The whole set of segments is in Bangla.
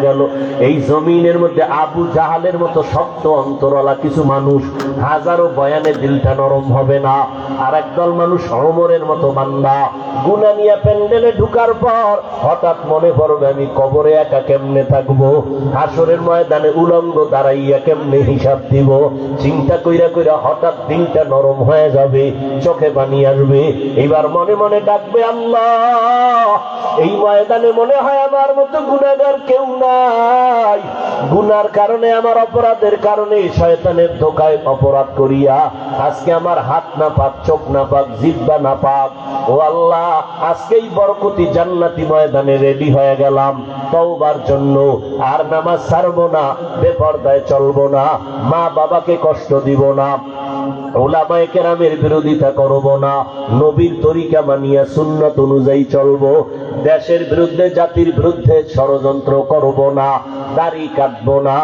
গেল এই জমিনের মধ্যে আবু জাহালের মতো শক্ত অন্তরওয়ালা কিছু মানুষ, হাজারো বয়ানে দিলটা নরম হবে না। আর একদল মানুষ ওমরের মতো বান্দা, গুনাহ নিয়ে প্যান্ডেলে ঢুকার পর হঠাৎ মনে পড়বে আমি কবরে একা কেমনে থাকবো, হাসরের ময়দানে উলঙ্গ দাঁড়াইয়া কেমনে হিসাব দিব। চিন্তা কইরা কইরা হঠাৎ দিলটা নরম হয়ে যাবে, চোখে পানি আসবে। এবার মনে মনে ডাকবে আল্লাহ, এই ময়দানে মনে হয় আমার মতো গুনাহগার কেউ নাই। গুনার কারণে, আমার অপরাধের কারণে, শয়তানের ধোকায় অপরাধ করিয়া আজকে আমার হাত না পাক, চোখ না পাক, জিহ্বা না পাক। ও আল্লাহ, আজকেই বরকতি জান্নাতি ময়দানে রেডি হয়ে গেলাম তওবার জন্য। আর নামাজ ছাড়বো না, বেপরদায় চলবো না, মা বাবাকে কষ্ট দিব না, উলামায়ে কেরামের বিরোধিতা করব না, নবীর তরিকা মানিয়া সুন্নাত অনুযায়ী চলবো, দেশের বিরুদ্ধে জাতির বিরুদ্ধে ষড়যন্ত্র করব না, দাড়ি কাটবো না,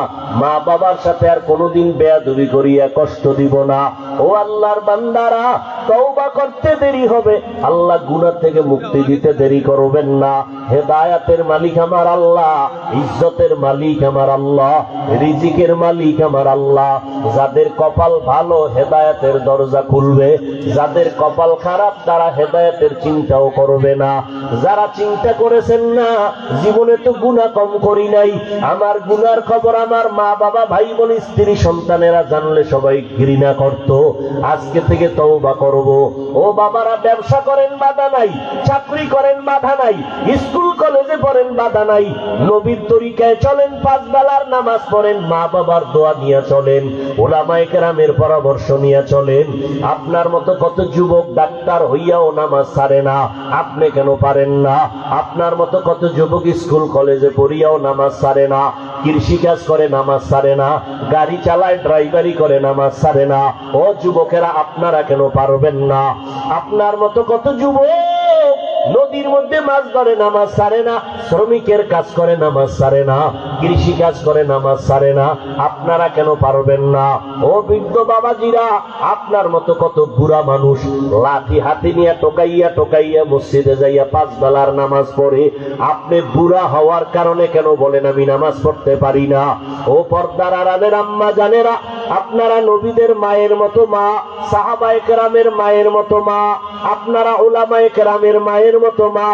মা বাবার সাথে আর কোনোদিন বেয়াদবি করিয়া কষ্ট দিব না। ও আল্লাহর বান্দারা, তওবা করতে দেরি হবে, আল্লাহ গুনাহ থেকে মুক্তি দিতে দেরি করবেন না। হেদায়েতের মালিক আমার আল্লাহ, ইজ্জতের মালিক আমার আল্লাহ, রিজিকের মালিক আমার আল্লাহ। যাদের কপাল ভালো হেদায়েতের দরজা খুলবে, যাদের কপাল খারাপ তারা হেদায়েতের চিন্তাও করবে না। যারা চিন্তা করেছেন না জীবনে তো গুনাহ কম করি নাই, আমার গুনার খবর আমার মা বাবা, ভাই বোন, স্ত্রী, সন্তানেরা জানলে সবাই ঘৃণা করত, আজকে থেকে তওবা করব। ও বাবারা, ব্যবসা করেন বাধা নাই, চাকরি করেন বাধা নাই, স্কুল কলেজে পড়েন বাধা নাই, নবীর তরিকায় চলেন, 5 বেলার নামাজ পড়েন, মা বাবার দোয়া নিয়ে চলেন, উলামায়ে কেরামের পরামর্শ নিয়ে চলেন। আপনার মতো কত যুবক ডাক্তার হইয়াও নামাজ ছাড়ে না, আপনি কেন পারেন না? আপনার মতো কত যুবক স্কুল কলেজে পড়িয়াও নামাজ ছাড়ে না, কৃষি কাজ করে নামাজ ছাড়ে না, গাড়ি চালায়, ড্রাইভারি করে নামাজ ছাড়ে না। ও যুবকেরা, আপনারা কেন পারবেন না? আপনার মতো কত যুবক নদীর মধ্যে মাছ ধরে নামাজ ছাড়ে না, শ্রমিকের কাজ করে নামাজ ছাড়ে না, কৃষি কাজ করে নামাজ ছাড়ে না, আপনারা কেন পারবেন না? ও বৃদ্ধ বাবাজিরা, আপনার মতো কত বুড়া মানুষ লাঠি হাতে নিয়ে টোকাইয়া টোকাইয়া মসজিদে যাইয়া 5 বেলার নামাজ পড়ে, আপনি বুড়া হওয়ার কারণে কেন বলেন আমি নামাজ পড়তে পারি না? ও পর্দার আড়ালের আম্মা জানেরা, আপনারা নবীদের মায়ের মতো মা, সাহাবায়ে কেরামের মায়ের মতো মা, আপনারা উলামায়ে কেরামের মায়ের মতো মা।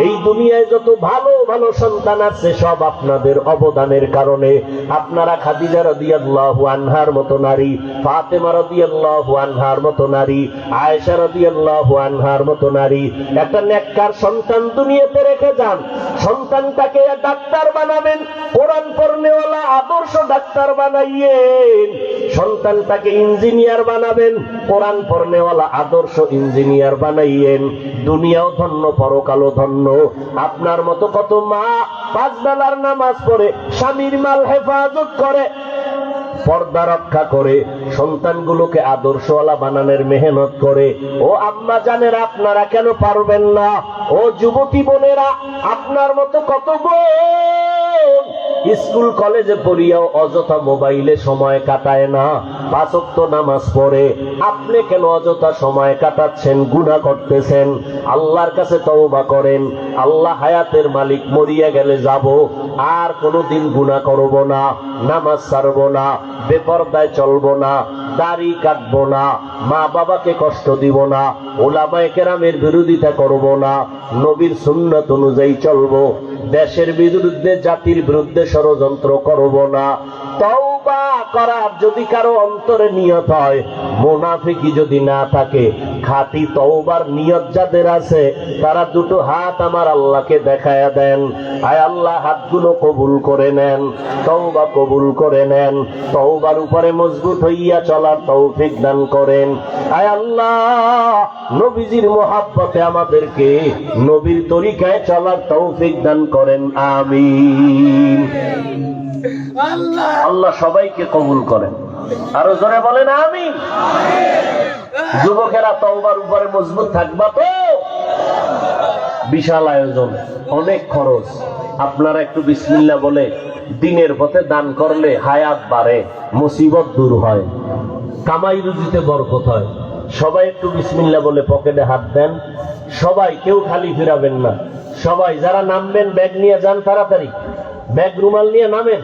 এই দুনিয়ায় যত ভালো ভালো সন্তান আছে সব আপনাদের অবদানের কারণে। আপনারা খাদিজা রাদিয়াল্লাহু আনহার মতো নারী, ফাতেমা রাদিয়াল্লাহু আনহার মতো নারী, আয়েশা রাদিয়াল্লাহু আনহার মতো নারী। একটা নেককার সন্তান দুনিয়াতে রেখে যান, সন্তানটাকে ডাক্তার বানাবেন, কোরআন পড়নেওয়ালা আদর্শ ডাক্তার বানাইয়েন। সন্তানটাকে ইঞ্জিনিয়ার বানাবেন, কোরআন পড়নেওয়ালা আদর্শ ইঞ্জিনিয়ার বানাইয়েন। দুনিয়াও ধন্য, পরকালও ধন্য। আপনার মতো কত মা 5 বেলার নামাজ পড়ে, স্বামীর মাল হেফাজত করে, পর্দা রক্ষা করে, সন্তানগুলোকে আদর্শওয়ালা বানানোর মেহনত করে। ও আম্মা জানেরা, আপনারা কেন পারবেন না? ও যুবতী বোনেরা, আপনার মতো কত বোন স্কুল কলেজে পড়িয়াও অযথা মোবাইলে সময় কাটায় না, 5 ওয়াক্ত নামাজ পড়ে। আপনি কেন অযথা সময় কাটাচ্ছেন, গুনাহ করতেছেন? আল্লাহর কাছে তওবা করেন। আল্লাহ হায়াতের মালিক, মরিয়া গেলে যাব, আর কোনোদিন গুনাহ করব না, নামাজ ছাড়ব না, বেপরদায় চলবো না, দাড়ি কাটবো না, মা বাবাকে কষ্ট দিব না, উলামায়ে কেরামের বিরোধিতা করব না, নবীর সুন্নাত অনুযায়ী চলবো, দেশের বিরুদ্ধে, জাতির বিরুদ্ধে ষড়যন্ত্র করব না। তওবা করার যদি কারো অন্তরে নিয়ত হয়, মুনাফিকি যদি না থাকে, খাঁটি তওবার নিয়ত যাদের আছে তারা দুটো হাত আমার আল্লাহকে দেখায়া দেন। আয় আল্লাহ, হাতগুলো কবুল করে নেন, তওবা কবুল করে নেন, তওবার উপরে মজবুত হইয়া চলার তৌফিক দান করেন। আয় আল্লাহ, নবীজির মোহাব্বতে আমাদেরকে নবীর তরিকায় চলার তৌফিক দান করেন, আমিন। আল্লাহ সবাইকে কবুল করেন, আরো জোরে বলেন আমিন। যুবকেরা, তওবার উপরে মজবুত থাকবা তো? বিশাল আয়োজন, অনেক খরচ। আপনারা একটু বিসমিল্লাহ বলে দিনের পথে দান করলে হায়াত বাড়ে, মুসিবত দূর হয়, কামাই রুজিতে বরকত হয়। সবাই একটু বিসমিল্লাহ বলে পকেটে হাত দেন। সবাই, কেউ খালি ফিরাবেন না। সবাই যারা নামবেন ব্যাগ নিয়ে যান, তাড়াতাড়ি ব্যাগ রুমাল নিয়ে নামেন।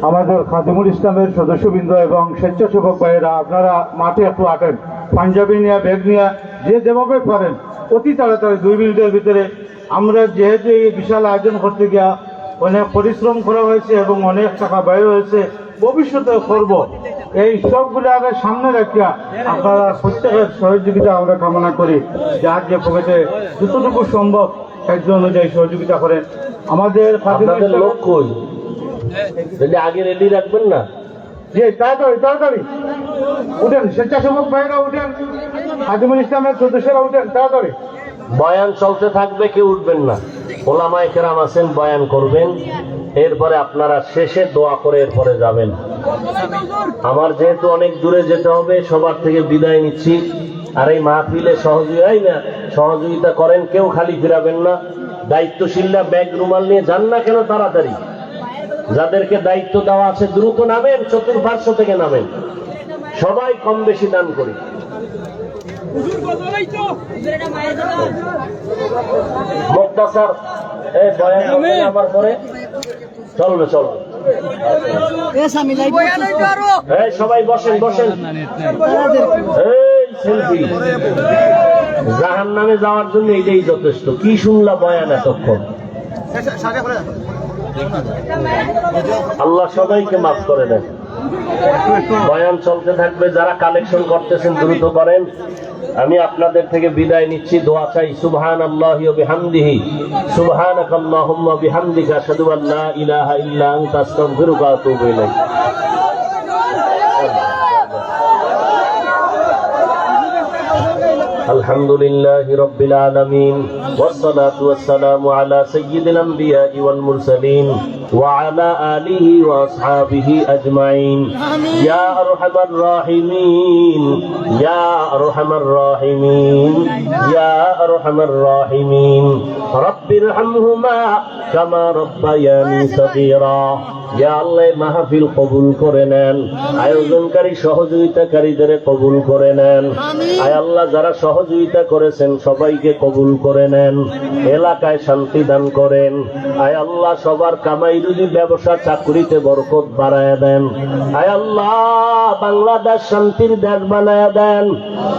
আমাদের খাদিমুল ইসলামের সদস্যবৃন্দ এবং স্বেচ্ছাসেবক ভাইয়েরা, আপনারা মাঠে একটু আটেন, পাঞ্জাবি নিয়ে ব্যাগ নিয়ে যে যেভাবে পারেন অতি তাড়াতাড়ি 2 মিনিটের ভিতরে। আমরা যেহেতু এই বিশাল আয়োজন করতে গিয়া অনেক পরিশ্রম করা হয়েছে এবং অনেক টাকা ব্যয় হয়েছে, ভবিষ্যতে করব, এই সবগুলো আগে সামনে রাখিয়া আপনারা প্রত্যেকের সহযোগিতা আমরা কামনা করি। যার যে পকেটে যতটুকু সম্ভব একজন অনুযায়ী সহযোগিতা করেন। আমাদের আপনাদের লোক কই? যদি আগে রেডি রাখবেন না। যে তাড়াতাড়ি তাড়াতাড়ি উঠেন, স্বেচ্ছাসেবক ভাইরা উঠেন, খাদিমুল ইসলামের সদস্যরা উঠেন তাড়াতাড়ি। বয়ান চলতে থাকবে, কেউ উঠবেন না। ওলামায়ে কেরাম আছেন, বয়ান করবেন, এরপরে আপনারা শেষে দোয়া করে এরপরে যাবেন। আমার যেহেতু অনেক দূরে যেতে হবে, সবার থেকে বিদায় নিচ্ছি। আর এই মাহফিলে সহযোগিতা করেন, কেউ খালি ফিরাবেন না। দায়িত্বশীলরা ব্যাগ রুমাল নিয়ে যান না কেন তাড়াতাড়ি। যাদেরকে দায়িত্ব দেওয়া আছে দ্রুত নামেন, চতুর্পার্শ্ব থেকে নামেন। সবাই কম বেশি দান করি। মুক্তাসার এই বয়ান করবেন আমার পরে। চলবে। এই সবাই বসেন। এই সেলফি জাহান্নামে যাওয়ার জন্য এটাই যথেষ্ট। কি শুনলা বয়ান এতক্ষণ? আল্লাহ সবাইকে মাফ করে দেন। বয়ান চলতে থাকবে, যারা কালেকশন করতেছেন দ্রুত করেন। আমি আপনাদের থেকে বিদায় নিচ্ছি, দোয়া চাই। সুবহানাল্লাহি ওয়া বিহামদিহি, সুবহানাকাল্লাহুম্মা ওয়া বিহামদিকা, আশহাদু আল্লা ইলাহা ইল্লা আনতা, আস্তাগফিরুকা ওয়া আতুবু ইলাইক। আলহামদুলিল্লাহি রাব্বিল আলামিন, ওয়াসসালাতু ওয়াসসালামু আলা সাইয়্যিদিল আমবিয়াই ওয়াল মুরসালিন ওয়া আলা আলিহি ওয়া আসহাবিহি আজমাইন। ইয়া আরহামার রাহিমিন, ইয়া আরহামার রাহিমিন, ইয়া আরহামার রাহিমিন। রাব্বিরহামহুমা কামা রাব্বায়ানি সাগীরা। ইয়া আল্লাহ, মাহফিল কবুল করে নেন, আয়োজনকারী সহযোগিতাকারীদের কবুল করে নেন। আয় আল্লাহ, যারা সহযোগিতা করেছেন সবাইকে কবুল করে নেন, এলাকায় শান্তি দান করেন। আয় আল্লাহ, সবার কামাই রুজি, ব্যবসা চাকরিতে বরকত বাড়ায় দেন। আয় আল্লাহ, বাংলাদেশ শান্তির দেশ বানায় দেন।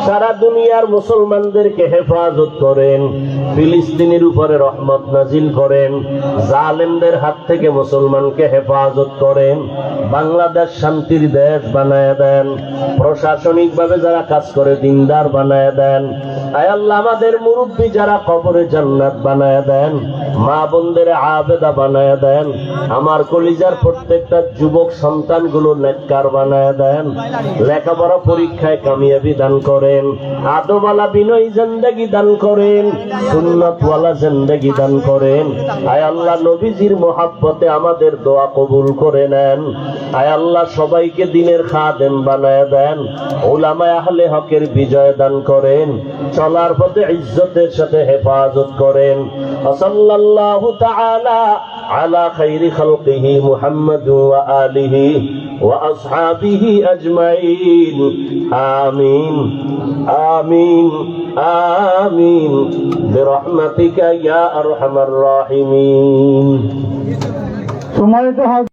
সারা দুনিয়ার মুসলমানদেরকে হেফাজত করেন। ফিলিস্তিনের উপরে রহমত নাজিল করেন। জালেমদের হাত থেকে মুসলমানকে হেফাজত করেন। বাংলাদেশ শান্তির দেশ বানায় দেন। প্রশাসনিক ভাবে যারা কাজ করে দিনদার বানায় দেন। আয় আল্লাহ, আমাদের মুরব্বী যারা কবরে জান্নাত বানায় দেন। মা বোনদের আবেদা বানায় দেন। আমার কলিজার প্রত্যেকটা যুবক সন্তানগুলো নেককার বানায় দেন। লেখাপড়া পরীক্ষায় কামিয়াবি দান করেন। আদবওয়ালা বিনয়ী জিন্দেগি দান করেন। সুন্নতওয়ালা জিন্দেগি দান করেন। আয় আল্লাহ, নবীজির মোহাব্বতে আমাদের দোয়া কবুল করে নেন। আয় আল্লাহ, সবাইকে দিনের খাদেম বানায় দেন। উলামায়ে আহলে হকের বিজয় দান করেন। চলার পথে ইজ্জতের সাথে হেফাজত করেন। সাল্লাল্লাহু তাআলা আলা খাইরি খালকিহি মুহাম্মাদ ওয়া আলিহি ওয়া আসহাবিহি আজমাইন। আমিন আমিন আমিন বিরহমাতিকা ইয়া আরহামার রাহিমিন। সম্মানিত